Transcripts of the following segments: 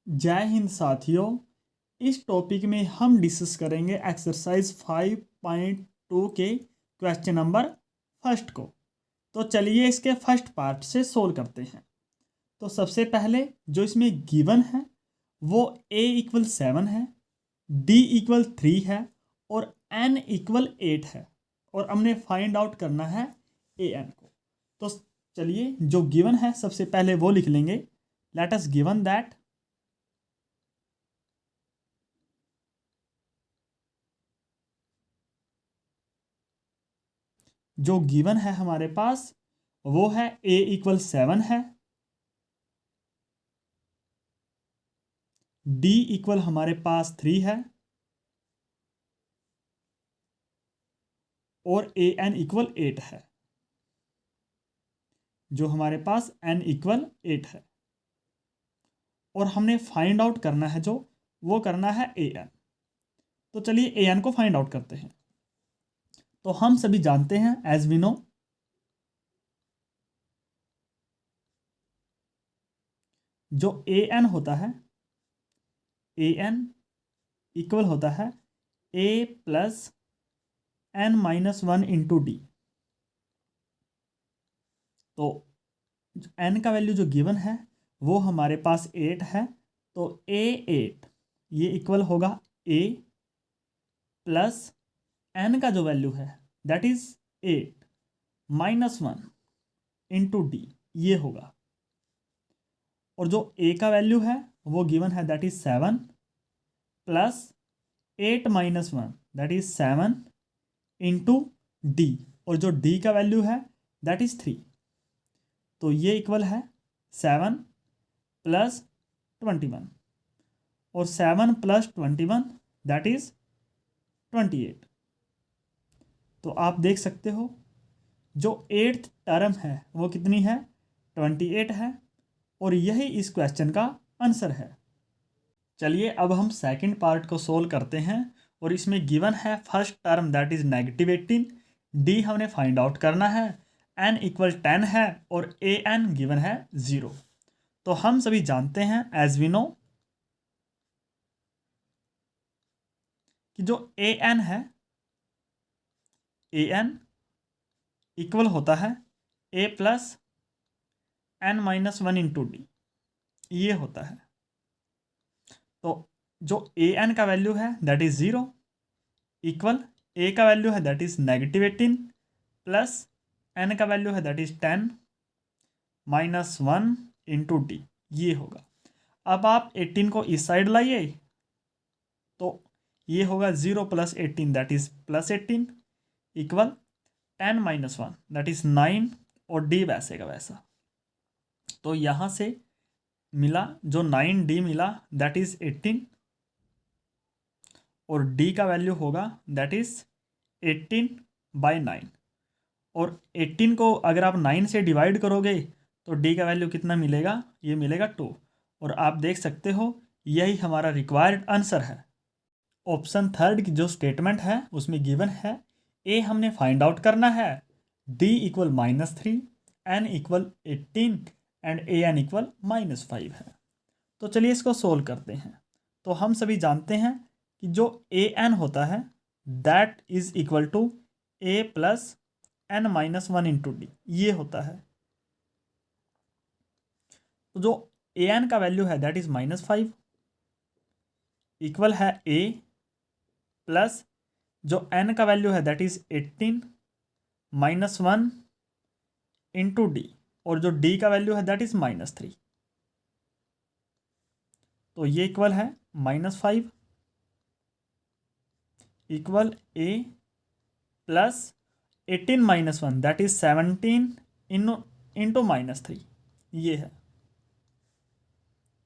जय हिंद साथियों। इस टॉपिक में हम डिस्कस करेंगे एक्सरसाइज 5.2 के क्वेश्चन नंबर फर्स्ट को। तो चलिए इसके फर्स्ट पार्ट से सोल्व करते हैं। तो सबसे पहले जो इसमें गिवन है वो a इक्वल 7 है, d इक्वल 3 है और n इक्वल 8 है और हमने फाइंड आउट करना है an को। तो चलिए जो गिवन है सबसे पहले वो लिख लेंगे। लेट अस गिवन दैट जो गिवन है हमारे पास वो है a इक्वल 7 है, d इक्वल हमारे पास 3 है और an इक्वल 8 है। जो हमारे पास n इक्वल 8 है और हमने फाइंड आउट करना है जो वो करना है an। तो चलिए an को फाइंड आउट करते हैं। तो हम सभी जानते हैं एज वी नो जो an होता है, an इक्वल होता है a plus n minus 1 into D. तो n का वैल्यू जो गिवन है वो हमारे पास 8 है। तो a8 ये इक्वल होगा a प्लस n का जो वैल्यू है that is 8 minus 1 into D ये होगा। और जो a का वैल्यू है वो गिवन है that is 7 plus 8 minus 1 that is 7 into D और जो d का वैल्यू है दैट इज 3। तो ये इक्वल है 7 प्लस 21 और 7 प्लस 21 दैट इज 28। तो आप देख सकते हो जो 8th टर्म है वो कितनी है 28 है और यही इस क्वेश्चन का आंसर है। चलिए अब हम सेकंड पार्ट को सोल्व करते हैं और इसमें गिवन है first term that is -18, D हमने फाइंड आउट करना है, n इक्वल 10 है और an गिवन है 0। तो हम सभी जानते हैं एज वी नो कि जो an है an इक्वल होता है a plus n minus 1 into D ये होता है। तो जो an का वैल्यू है दैट इज 0 इक्वल a का वैल्यू है दैट इज -18 प्लस n का वैल्यू है that is 10 minus 1 into D ये होगा। अब आप 18 को इस साइड लाइए तो ये होगा 0 plus 18 that is plus 18 equal 10 minus 1 that is 9 और डी वैसे का वैसा। तो यहाँ से मिला जो 9d मिला दैट इज 18 और d का वैल्यू होगा दैट इज 18/9 और 18 को अगर आप 9 से डिवाइड करोगे तो d का वैल्यू कितना मिलेगा ये मिलेगा 2। और आप देख सकते हो यही हमारा रिक्वायर्ड आंसर है। ऑप्शन थर्ड की जो स्टेटमेंट है उसमें गिवन है a हमने फाइंड आउट करना है, d equal -3, n equal 18 and an equal -5 है। तो चलिए इसको सोल्व करते हैं। तो हम सभी जानते हैं कि जो an होता है that is equal to a plus n minus 1 into D ये होता है। तो जो an का वैल्यू है दैट इज -5 इक्वल है a प्लस जो n का वैल्यू है that is 18 minus 1 into D और जो d का वैल्यू है दैट इज -3। तो ये इक्वल है -5 equal a plus 18 minus 1 that is 17 into -3 ये है।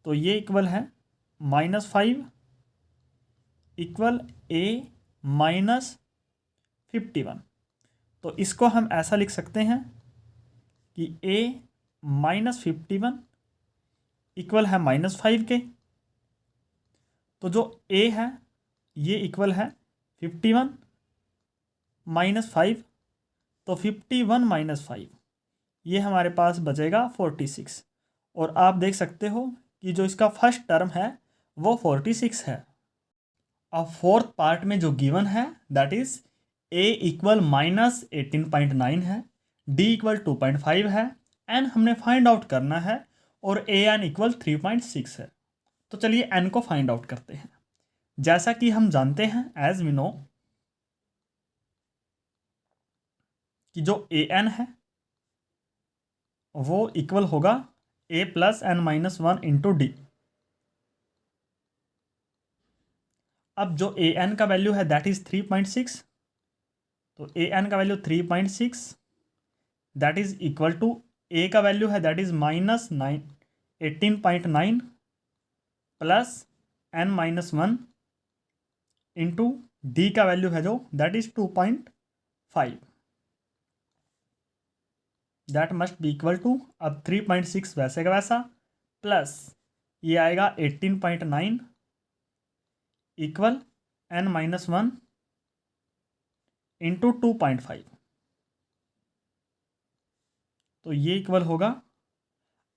तो ये इक्वल है -5 इक्वल a -51। तो इसको हम ऐसा लिख सकते हैं कि a -51 इक्वल है -5 के। तो जो a है ये इक्वल है 51 -5 तो 51 - 5 ये हमारे पास बचेगा 46। और आप देख सकते हो कि जो इसका फर्स्ट टर्म है वो 46 है। अब फोर्थ पार्ट में जो गिवन है दैट इज a इक्वल -18.9 है, d इक्वल 2.5 है, n हमने फाइंड आउट करना है और a n इक्वल 3.6 है। तो चलिए n को फाइंड आउट करते हैं। जैसा कि हम जानते हैं एज वी नो कि जो a n है वो इक्वल होगा a plus n-1 into D. अब जो a n का वैल्यू है दैट इज 3.6, तो a n का value 3.6 that is equal to a का वैल्यू है that is -18.9 plus n-1 into D का वैल्यू है जो that is 2.5, that must be equal to, अब 3.6 वैसे का वैसा प्लस ये आएगा 18.9 इक्वल n-1 इंटू 2.5, तो ये इक्वल होगा,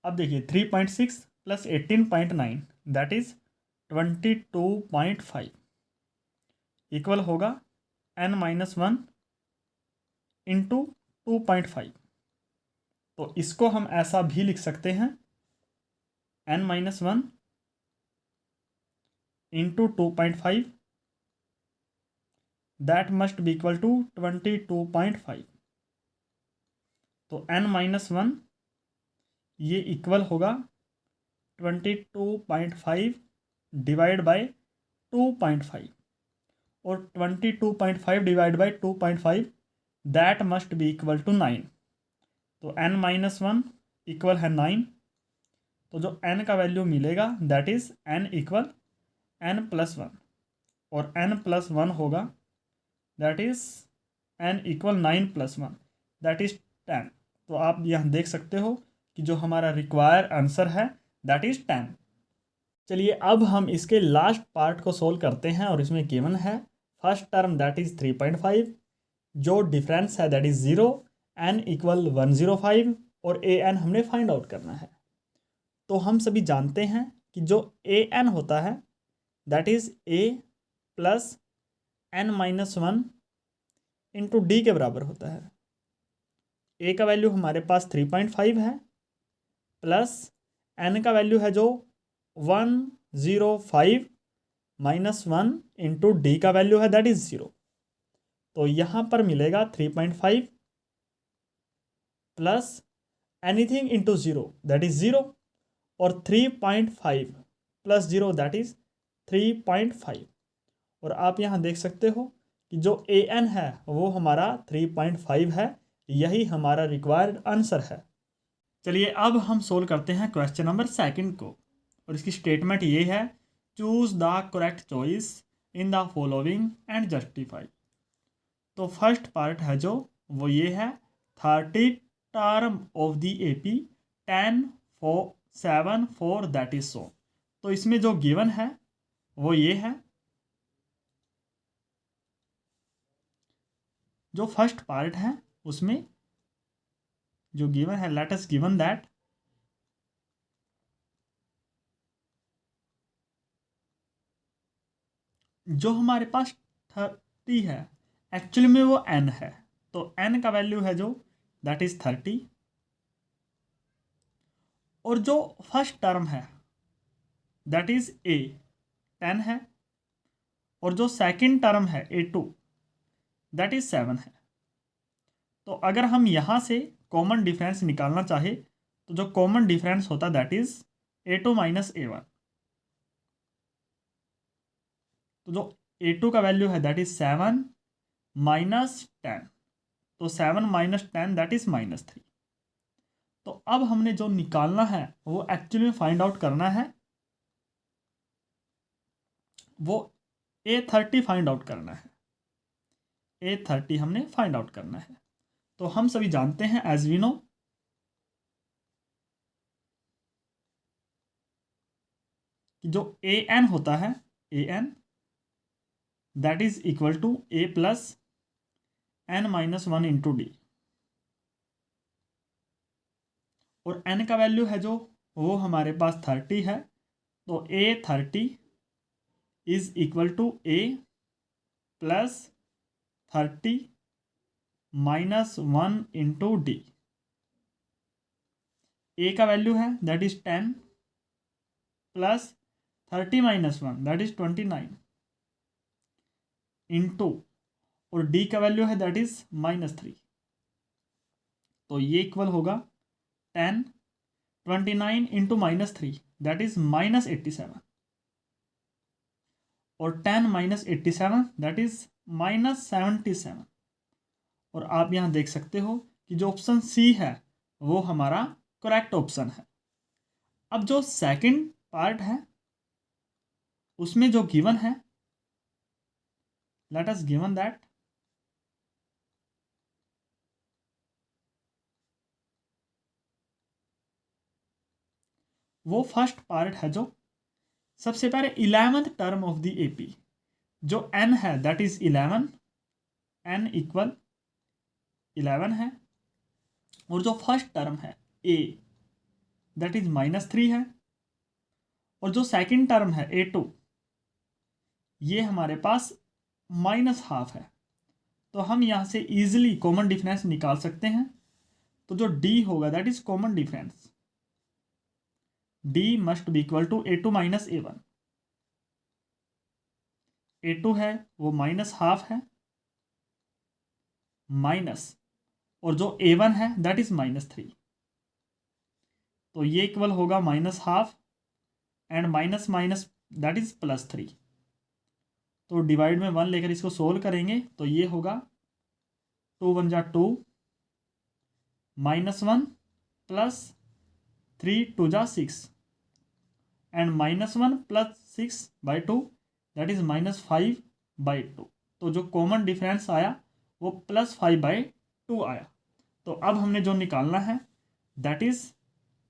अब देखिए 3.6 प्लस 18.9 दैट इज 22.5 इक्वल होगा n-1 इंटू 2.5। तो इसको हम ऐसा भी लिख सकते हैं n-1 into 2.5 that must be equal to 22.5। तो n-1 ये इक्वल होगा 22.5 डिवाइड बाय 2.5 और 22.5 divide by 2.5 that must be equal to 9। तो n-1 इक्वल है 9, तो जो n का वैल्यू मिलेगा that is n equal n+1 और n+1 होगा that is n equal 9+1 that is 10। तो आप यहाँ देख सकते हो कि जो हमारा रिक्वायर आंसर है दैट इज 10। चलिए अब हम इसके लास्ट पार्ट को सोल्व करते हैं और इसमें गिवन है फर्स्ट टर्म दैट इज 3.5, जो डिफरेंस है दैट इज 0, n इक्वल 105 और a n हमने फाइंड आउट करना है। तो हम सभी जानते हैं कि जो a n होता है that is a plus n-1 into D के बराबर होता है। a का वैल्यू हमारे पास 3.5 है प्लस n का वैल्यू है जो 105 -1 इंटू डी का वैल्यू है दैट इज 0। तो यहाँ पर मिलेगा 3.5 plus anything into 0 that is 0 और 3.5 प्लस 0 दैट इज 3.5। और आप यहाँ देख सकते हो कि जो a n है वो हमारा 3.5 है, यही हमारा रिक्वायर्ड आंसर है। चलिए अब हम सोल्व करते हैं क्वेश्चन नंबर 2 को, और इसकी स्टेटमेंट ये है choose the correct choice in the following and justify. तो फर्स्ट पार्ट है जो वो ये है 30 term of the AP 10 4 7 4 that is so. तो इसमें जो गिवन है वो ये है, जो फर्स्ट पार्ट है उसमें जो गिवन है लेट अस गिवन दैट जो हमारे पास 30 है एक्चुअली में वो n है, तो n का वैल्यू है जो दैट इज 30 और जो फर्स्ट टर्म है दैट इज a 10 है और जो सेकंड टर्म है a2 दैट इज 7 है। तो अगर हम यहाँ से कॉमन डिफरेंस निकालना चाहे तो जो कॉमन डिफरेंस होता that is a2 minus a1। तो जो a2 का वैल्यू है दैट इज 7 माइनस 10, तो 7 माइनस 10 दैट इज -3। तो अब हमने जो निकालना है वो एक्चुअली में फाइंड आउट करना है, वो a30 फाइंड आउट करना है। a30 हमने फाइंड आउट करना है। तो हम सभी जानते हैं एज वी नो कि जो an होता है an that is equal to a plus n-1 into D, और n का वैल्यू है जो वो हमारे पास 30 है, तो A30 is equal to A plus 30 minus 1 into D. A का वैल्यू है that is 10 plus 30 minus 1 that is 29 into, और डी का वैल्यू है दैट इज -3। तो ये इक्वल होगा 10, 29 इंटू -3 दैट इज -87, और 10 माइनस 87 दैट इज -77। और आप यहाँ देख सकते हो कि जो ऑप्शन सी है वो हमारा करेक्ट ऑप्शन है। अब जो सेकंड पार्ट है उसमें जो गिवन है, लेट अस गिवन दैट वो फर्स्ट पार्ट है जो सबसे पहले 11th term of the AP, जो n है दैट इज 11, n इक्वल 11 है, और जो फर्स्ट टर्म है a दैट इज -3 है, और जो सेकंड टर्म है a2 ये हमारे पास -12 है। तो हम यहाँ से इजीली कॉमन डिफरेंस निकाल सकते हैं। तो जो d होगा that is common difference, d must be equal to a2 minus a1। a2 है वो -12 है, माइनस, और जो a1 है दैट इज -3। तो ये इक्वल होगा -12 and minus minus that is +3। तो डिवाइड में 1 लेकर इसको सोल्व करेंगे तो ये होगा 2 1 जा 2, -1 प्लस 3 2 जा 6, एंड -1 प्लस 6/2 दैट इज -5/2। तो जो कॉमन डिफरेंस आया वो +5/2 आया। तो अब हमने जो निकालना है दैट इज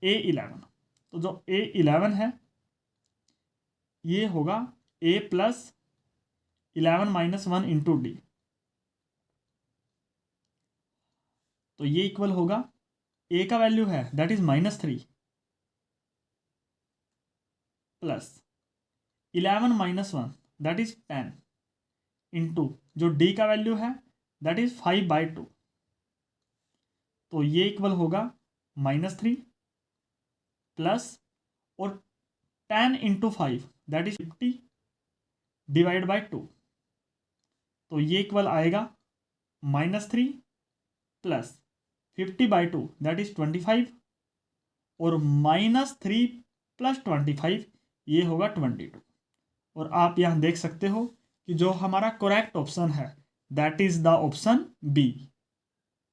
A11। तो जो A11 है ये होगा A plus 11 minus 1 into D. तो ये इक्वल होगा, A का वैल्यू है that is -3 plus 11 minus 1 that is 10 into जो D का वैल्यू है दैट इज 5/2। तो ये इक्वल होगा -3 प्लस, और 10 into 5 that is 50 divide by 2। तो ये इक्वल आएगा -3 प्लस 50/2 दैट इज 25, और -3 प्लस 25 ये होगा 22। और आप यहाँ देख सकते हो कि जो हमारा करेक्ट ऑप्शन है that is the option B.